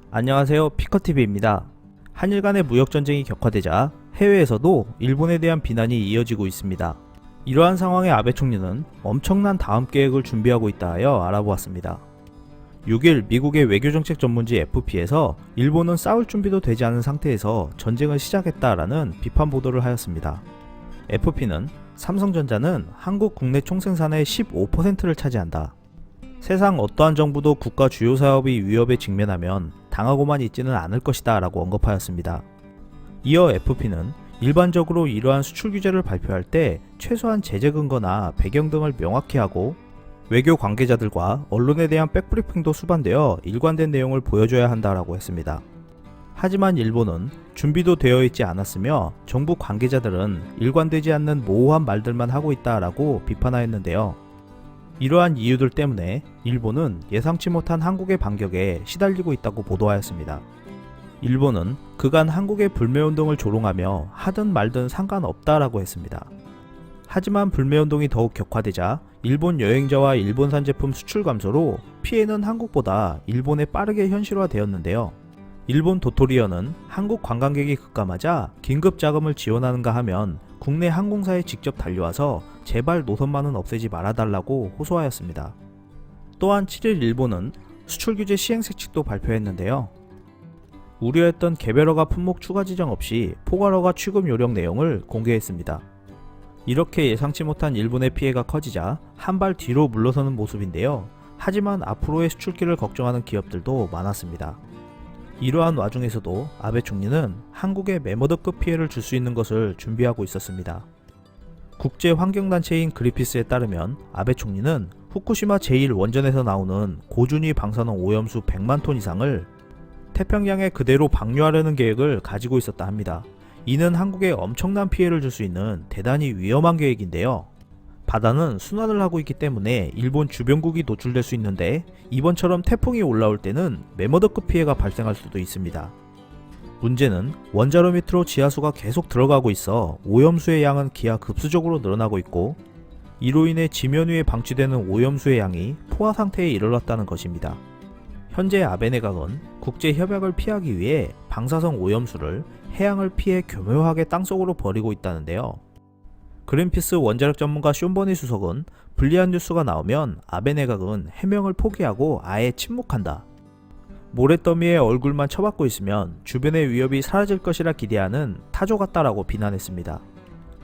안녕하세요, 피커TV입니다. 한일 간의 무역전쟁이 격화되자 해외에서도 일본에 대한 비난이 이어지고 있습니다. 이러한 상황에 아베 총리는 엄청난 다음 계획을 준비하고 있다 하여 알아보았습니다. 6일 미국의 외교정책 전문지 FP에서 일본은 싸울 준비도 되지 않은 상태에서 전쟁을 시작했다라는 비판 보도를 하였습니다. FP는 삼성전자는 한국 국내 총생산의 15%를 차지한다. 세상 어떠한 정부도 국가 주요 사업이 위협에 직면하면 당하고만 있지는 않을 것이다 라고 언급하였습니다. 이어 FP는 일반적으로 이러한 수출 규제를 발표할 때 최소한 제재 근거나 배경 등을 명확히 하고 외교 관계자들과 언론에 대한 백브리핑도 수반되어 일관된 내용을 보여줘야 한다라고 했습니다. 하지만 일본은 준비도 되어 있지 않았으며 정부 관계자들은 일관되지 않는 모호한 말들만 하고 있다라고 비판하였는데요. 이러한 이유들 때문에 일본은 예상치 못한 한국의 반격에 시달리고 있다고 보도하였습니다. 일본은 그간 한국의 불매운동을 조롱하며 하든 말든 상관없다라고 했습니다. 하지만 불매운동이 더욱 격화되자 일본 여행자와 일본산 제품 수출 감소로 피해는 한국보다 일본에 빠르게 현실화되었는데요. 일본 도토리어는 한국 관광객이 급감하자 긴급 자금을 지원하는가 하면 국내 항공사에 직접 달려와서 제발 노선만은 없애지 말아달라고 호소하였습니다. 또한 7일 일본은 수출 규제 시행책칙도 발표했는데요. 우려했던 개별허가 품목 추가 지정 없이 포괄허가 취급 요령 내용을 공개했습니다. 이렇게 예상치 못한 일본의 피해가 커지자 한 발 뒤로 물러서는 모습인데요. 하지만 앞으로의 수출길을 걱정하는 기업들도 많았습니다. 이러한 와중에서도 아베 총리는 한국에 매머드급 피해를 줄 수 있는 것을 준비하고 있었습니다. 국제환경단체인 그린피스에 따르면 아베 총리는 후쿠시마 제1원전에서 나오는 고준위 방사능 오염수 100만 톤 이상을 태평양에 그대로 방류하려는 계획을 가지고 있었다 합니다. 이는 한국에 엄청난 피해를 줄 수 있는 대단히 위험한 계획인데요. 바다는 순환을 하고 있기 때문에 일본 주변국이 노출될 수 있는데 이번처럼 태풍이 올라올 때는 매머드급 피해가 발생할 수도 있습니다. 문제는 원자로 밑으로 지하수가 계속 들어가고 있어 오염수의 양은 기하급수적으로 늘어나고 있고 이로 인해 지면 위에 방치되는 오염수의 양이 포화 상태에 이르렀다는 것입니다. 현재 아베 내각은 국제 협약을 피하기 위해 방사성 오염수를 해양을 피해 교묘하게 땅속으로 버리고 있다는데요. 그린피스 원자력 전문가 쇼버니 수석은 불리한 뉴스가 나오면 아베 내각은 해명을 포기하고 아예 침묵한다. 모래더미에 얼굴만 쳐박고 있으면 주변의 위협이 사라질 것이라 기대하는 타조 같다라고 비난했습니다.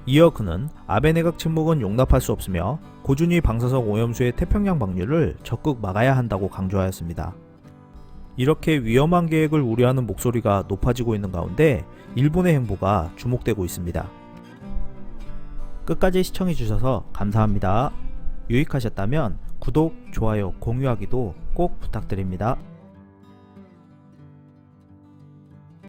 이어 그는 아베 내각 침묵은 용납할 수 없으며 고준위 방사성 오염수의 태평양 방류를 적극 막아야 한다고 강조하였습니다. 이렇게 위험한 계획을 우려하는 목소리가 높아지고 있는 가운데 일본의 행보가 주목되고 있습니다. 끝까지 시청해주셔서 감사합니다. 유익하셨다면 구독, 좋아요, 공유하기도 꼭 부탁드립니다.